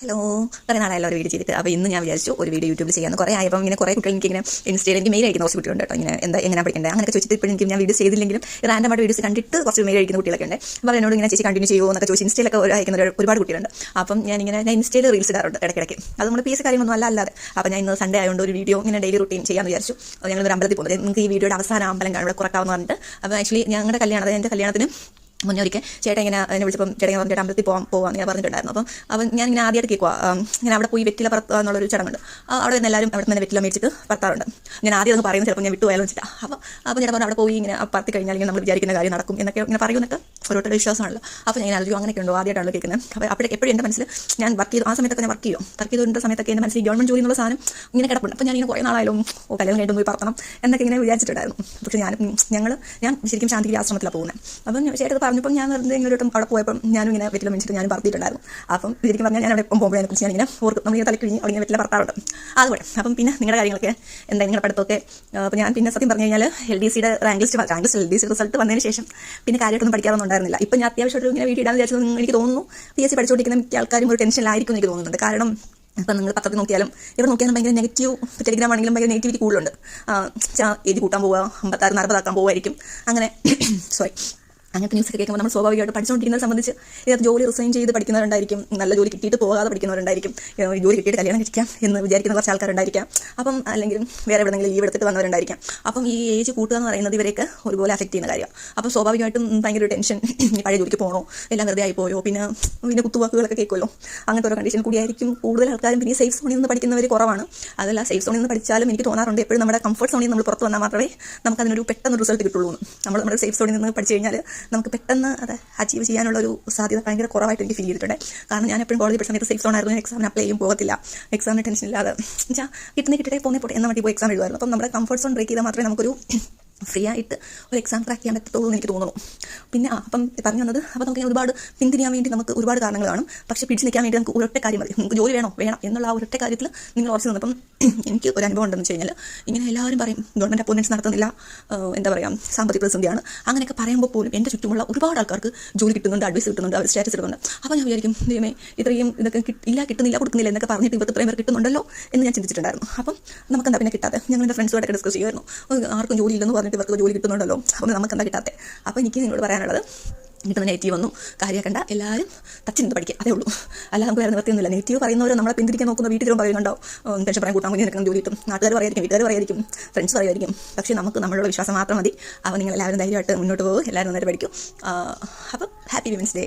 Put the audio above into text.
Hello, കുറേ നാളായല്ലോ ഒരു video ചെയ്തിട്ട്. അപ്പോൾ ഇന്ന് ഞാൻ വിചാരിച്ചു ഒരു വീഡിയോ യൂട്യൂബിൽ ചെയ്യാമെന്ന്. കുറേ ആയപ്പോൾ ഇങ്ങനെ കുറേ കുട്ടികൾ എനിക്ക് ഇങ്ങനെ ഇൻസ്റ്റയിൽ എനിക്ക് മെയിൽ അയക്കുന്ന കുറച്ച് കുട്ടികളുണ്ട് കേട്ടോ. ഇങ്ങനെ എങ്ങനെ പഠിക്കേണ്ടത് അങ്ങനെയൊക്കെ ചോദിച്ചിട്ട് ഇപ്പോൾ എനിക്ക് ഞാൻ വീഡിയോ ചെയ്തില്ലെങ്കിലും റാൻഡമായിട്ട് വീഡിയോസ് കണ്ടിട്ട് കുറച്ച് മെയിൽ അയക്കുന്ന കുട്ടികളൊക്കെ ഉണ്ട്. അപ്പോൾ എന്നോട് ഇങ്ങനെ ചേച്ചി കണ്ടിന്യൂ ചെയ്യുമോ എന്നൊക്കെ ചോദിച്ച് ഇൻസ്റ്റയിലൊക്കെ അയക്കുന്ന ഒരുപാട് കുട്ടികളുണ്ട്. അപ്പം ഞാൻ ഇൻസ്റ്റയിൽ റീൽസ് ഇടാറുണ്ട് ഇടയ്ക്കിടയ്ക്ക്. അത് നമ്മൾ പി എസ് കാര്യമൊന്നും അല്ലാതെ. അപ്പോൾ ഞാൻ ഇന്ന് സൺഡേ ആയതുകൊണ്ട് ഒരു വീഡിയോ ഇങ്ങനെ ഡെയിലി റൂട്ടീൻ ചെയ്യാമെന്ന് വിചാരിച്ചു. ഞങ്ങളൊരു അമ്പലത്തിൽ പോകുന്നത്. നിങ്ങൾക്ക് ഈ വീഡിയോയുടെ അവസാനം അമ്പലം ഇവിടെ കുറക്കാമെന്ന് പറഞ്ഞിട്ട്. അപ്പോൾ ആക്ച്വലി ഞങ്ങളുടെ കല്യാണം, എൻ്റെ കല്യാണത്തിന് മുന്നേ ഒരിക്കൽ ചേട്ടൻ ഇങ്ങനെ എന്നെ വിളിച്ചപ്പം ചേട്ടൻ പറഞ്ഞിട്ട് അമ്പലത്തിൽ പോകാൻ ഞാൻ പറഞ്ഞിട്ടുണ്ടായിരുന്നു. അപ്പം ഞാൻ ഇങ്ങനെ ആദ്യമായിട്ട് കേൾക്കുക ഇങ്ങനെ അവിടെ പോയി വെറ്റില പറത്തുക എന്നുള്ളൊരു ചടങ്ങുണ്ട്. അവിടെ നിന്ന് എല്ലാവരും അവിടെ നിന്ന് വെറ്റില മേടിച്ചിട്ട് പറത്താറുണ്ട്. ഞാൻ ആദ്യം ഒന്ന് പറയുന്നത് ചിലപ്പോൾ ഞാൻ വിട്ടുപോയാലും വെച്ചിട്ട്. അപ്പോൾ ചേട്ടൻ പറഞ്ഞു അവിടെ പോയി ഇങ്ങനെ പറത്തി കഴിഞ്ഞാൽ ഇങ്ങനെ നമ്മൾ വിചാരിക്കുന്ന കാര്യം നടക്കും എന്നൊക്കെ ഇങ്ങനെ പറയുന്നൊക്കെ ഓരോരുത്തരുടെ വിശ്വാസമാണല്ലോ. അപ്പോൾ ഞാൻ ആലോചിക്കും അങ്ങനെയൊക്കെ ഉണ്ടോ, ആദ്യമായിട്ടാണല്ലോ കേൾക്കുന്നത്. അപ്പോൾ അപ്പോഴേക്ക് എപ്പോഴും എൻ്റെ മനസ്സിൽ ഞാൻ വർക്ക് ചെയ്തു ആ സമയത്തൊക്കെ ഞാൻ വർക്ക് ചെയ്തുകൊണ്ട സമയത്തൊക്കെ എൻ്റെ മനസ്സിൽ ഗവൺമെൻറ് ജോലി എന്നുള്ള സാധനം ഇങ്ങനെ കിടപ്പുണ്ട്. അപ്പോൾ ഞാൻ ഇങ്ങനെ കുറേ നാളായാലും കല്യാണം കഴിഞ്ഞിട്ട് പോയി പറത്തണം എന്നൊക്കെ ഇങ്ങനെ വിചാരിച്ചിട്ടുണ്ടായിരുന്നു. പക്ഷേ ഞാൻ ശരിക്കും ശാന്തിഗിരി ആശ്രമത്തിലാണ് പോകുന്നത്. അപ്പം ചേട്ടൻ പറഞ്ഞപ്പോൾ ഞാൻ അവിടെ പോയപ്പോൾ ഞാനും ഇങ്ങനെ വെറ്റില മേടിച്ചിട്ട് ഞാൻ പറത്തിയിട്ടുണ്ടായിരുന്നു. അപ്പം ശരിക്കും പറഞ്ഞാൽ ഞാൻ അവിടെ എപ്പം പോകുമ്പോൾ അതിനെക്കുറിച്ച് ഞാനിങ്ങനെ ഓർക്കും. നമ്മളിങ്ങനെ തലക്കിഴിഞ്ഞ് അവിടെ ഇങ്ങനെ വെറ്റില പറത്താറുണ്ട്. അതുപോലെ അപ്പം പിന്നെ നിങ്ങളുടെ കാര്യങ്ങളൊക്കെ എന്താ, നിങ്ങളുടെ പഠിത്തമൊക്കെ. അപ്പോൾ ഞാൻ പിന്നെ സത്യം പറഞ്ഞു കഴിഞ്ഞാൽ LDCയുടെ റാങ്ക് ലിസ്റ്റ് റിസൾട്ട് വന്നതിന് ശേഷം പിന്നെ കാര്യമായിട്ടൊന്നും പഠിക്കാറൊന്നും ഉണ്ടായിരുന്നില്ല. ഇപ്പം ഞാൻ അത്യാവശ്യം ഇങ്ങനെ വീഡിയോ ഇടാൻ വിചാരിച്ചത് എനിക്ക് തോന്നുന്നു PSC പഠിച്ചുകൊണ്ടിരിക്കുന്ന മിക്ക ആൾക്കാരും ഒരു ടെൻഷനിലായിരിക്കും എനിക്ക് തോന്നുന്നുണ്ട്. കാരണം ഇപ്പം നിങ്ങൾ പത്രത്തിൽ നോക്കിയാലും എവിടെ നോക്കിയാലും ഭയങ്കര നെഗറ്റീവ്, ടെലിഗ്രാം ആണെങ്കിലും ഭയങ്കര നെഗറ്റിവിറ്റി കൂടുതലുണ്ട്. ഏജ് കൂട്ടാൻ പോവുക, 56, 40 ആക്കാൻ പോവുമായിരിക്കും. അങ്ങനെ അങ്ങനത്തെ ന്യൂസൊക്കെ കേൾക്കുമ്പോൾ നമ്മൾ സ്വാഭാവികമായിട്ട് പഠിച്ചുകൊണ്ടിരിക്കുന്നത് സംബന്ധിച്ച് ഇതിനകത്ത് ജോലി റിസൈൻ ചെയ്ത് പഠിക്കുന്നവരുണ്ടായിരിക്കും, നല്ല ജോലി കിട്ടിയിട്ട് പോകാതെ പഠിക്കുന്നവരുണ്ടായിരിക്കും, ജോലി കിട്ടിയിട്ട് കല്യാണം കഴിക്കാം എന്ന് വിചാരിക്കുന്ന കുറച്ച് ആൾക്കാരുണ്ടായിരിക്കാം. അപ്പം അല്ലെങ്കിൽ വേറെ എവിടെയെങ്കിലും ലീവ് എടുത്തിട്ട് വന്നവരുണ്ടായിരിക്കും. അപ്പം ഈ ഏജ് കൂട്ടുക എന്ന് പറയുന്നത് ഇവരെയൊക്കെ ഒരുപോലെ അഫക്റ്റ് ചെയ്യുന്ന കാര്യമാണ്. അപ്പം സ്വാഭാവികമായിട്ടും ഭയങ്കര ഒരു ടെൻഷൻ, പഴയ ജോലിക്ക് പോകണോ, എല്ലാം വെറുതെ ആയി പോയോ, പിന്നെ കുത്തുവാക്കുകളൊക്കെ കേൾക്കുമല്ലോ. അങ്ങനത്തെ ഒരു കണ്ടീഷൻ കൂടിയായിരിക്കും കൂടുതൽ ആൾക്കാരും. പിന്നെ സേഫ് സോണിൽ നിന്ന് പഠിക്കുന്നവർ കുറവാണ്. അതല്ല, സേഫ് സോണിൽ നിന്ന് പഠിച്ചാലും എനിക്ക് തോന്നാറുണ്ട് എപ്പോഴും നമ്മുടെ കംഫർട്ട് സോണിൽ നമ്മൾ പുറത്ത് വന്നാൽ മാത്രമേ നമുക്കതിനൊരു പെട്ടെന്ന് റിസൾട്ട് കിട്ടുള്ളൂ. നമ്മുടെ സേഫ് സോണിൽ നിന്ന് പഠിച്ചു കഴിഞ്ഞാൽ നമുക്ക് പെട്ടെന്ന് അത് അച്ചീവ് ചെയ്യാനുള്ള ഒരു സാധ്യത ഭയങ്കര കുറവായിട്ട് എനിക്ക് ഫീൽ ചെയ്തിട്ടുണ്ട്. കാരണം ഞാൻ എപ്പോഴും കോളേജിൽ പഠിച്ച സമയത്ത് സേഫ് സോൺ ആയിരുന്നു. എക്സാമിന് അപ്ലൈ ചെയ്യും പോകത്തില്ല, എക്സാമിന് ടെൻഷൻ ഇല്ലാതെ കിട്ടേ പോട്ടെ എന്ന മതി പോയി എക്സാം എഴുതുമായിരുന്നു. അപ്പം നമ്മുടെ കംഫർട്ട് സോൺ ബ്രേക്ക് ചെയ്താൽ മാത്രമേ നമുക്കൊരു ഫ്രീ ആയിട്ട് ഒരു എക്സാം ക്രാക്ക് ചെയ്യാൻ പറ്റത്തുള്ളൂ എന്ന് എനിക്ക് തോന്നുന്നു. പിന്നെ അപ്പം പറഞ്ഞു വന്നത്, അപ്പോൾ നമുക്ക് ഒരുപാട് പിന്തിരിയാൻ വേണ്ടി നമുക്ക് ഒരുപാട് കാരണങ്ങൾ കാണും. പക്ഷേ പിടിച്ച് നിൽക്കാൻ വേണ്ടി നമുക്ക് ഒരൊറ്റ കാര്യം മതി. നമുക്ക് ജോലി വേണം എന്നുള്ള ആ ഒരൊറ്റ കാര്യത്തിൽ നിങ്ങൾ ഉറച്ചു നിന്നപ്പം എനിക്ക് ഒരു അനുഭവം ഉണ്ടെന്ന് വെച്ച് കഴിഞ്ഞാൽ, ഇങ്ങനെ എല്ലാവരും പറയും ഗവൺമെൻറ് അപ്പോയിൻമെൻറ്റ്സ് നടത്തുന്നില്ല, എന്താ പറയുക, സാമ്പത്തിക പ്രതിസന്ധിയാണ്. അങ്ങനെയൊക്കെ പറയുമ്പോൾ പോലും എൻ്റെ ചുറ്റുമുള്ള ഒരുപാട് ആൾക്കാർക്ക് ജോലി കിട്ടുന്നുണ്ട്, അഡ്വൈസ് കിട്ടുന്നുണ്ട്, അവർ സ്റ്റാറ്റസ് ഇടുന്നുണ്ട്. അപ്പോൾ ഞാൻ വിചാരിക്കും, ദൈവമേ ഇത്രയും ഇതൊക്കെ കിട്ടുന്നില്ല കൊടുക്കുന്നില്ല എന്നൊക്കെ പറഞ്ഞിട്ട് ഇത്രയും പേർ കിട്ടുന്നുണ്ടല്ലോ എന്ന് ഞാൻ ചിന്തിച്ചിട്ടുണ്ടായിരുന്നു. അപ്പം നമുക്കെന്താ പിന്നെ കിട്ടാതെ? ഞങ്ങൾ എൻ്റെ ഫ്രണ്ട്സുമായിട്ടൊക്കെ ഡിസ്കസ് ചെയ്യുമായിരുന്നു, ആർക്കും ജോലി ഇല്ലെന്ന് പറഞ്ഞിട്ട് ഇവർക്ക് ജോലി കിട്ടുന്നുണ്ടല്ലോ, അപ്പോൾ നമുക്കെന്താ കിട്ടാതെ? അപ്പോൾ എനിക്ക് നിങ്ങളോട് പറയാനുള്ളത്, കിട്ടുന്ന നെഗറ്റീവ് ഒന്നും കാര്യമാക്കണ്ട, എല്ലാവരും തച്ചിരുന്ന് പഠിക്കുക, അതേ ഉള്ളൂ. അല്ലാതെ നമുക്ക് വേറെ നിവർത്തിയൊന്നുമില്ല. നെഗറ്റീവ് പറയുന്നവർ നമ്മളെ പിന്തിരിക്കാൻ നോക്കുന്ന വീട്ടിലും പറയുന്നുണ്ടാവും, ടെൻഷൻ പറയാൻ കൂട്ടാൻ വേണ്ടി നിൽക്കുന്ന ജോലി കിട്ടും, നാട്ടുകാർ പറയായിരിക്കും, വീട്ടുകാർ പറയായിരിക്കും, ഫ്രണ്ട്സ് പറയുമായിരിക്കും. പക്ഷേ നമുക്ക് നമ്മളുടെ വിശ്വാസം മാത്രം മതി. അപ്പോൾ നിങ്ങൾ എല്ലാവരും ധൈര്യമായിട്ട് മുന്നോട്ട് പോകും, എല്ലാവരും നന്നായിട്ട് പഠിക്കും. അപ്പം ഹാപ്പി വിമൻസ് ഡേ.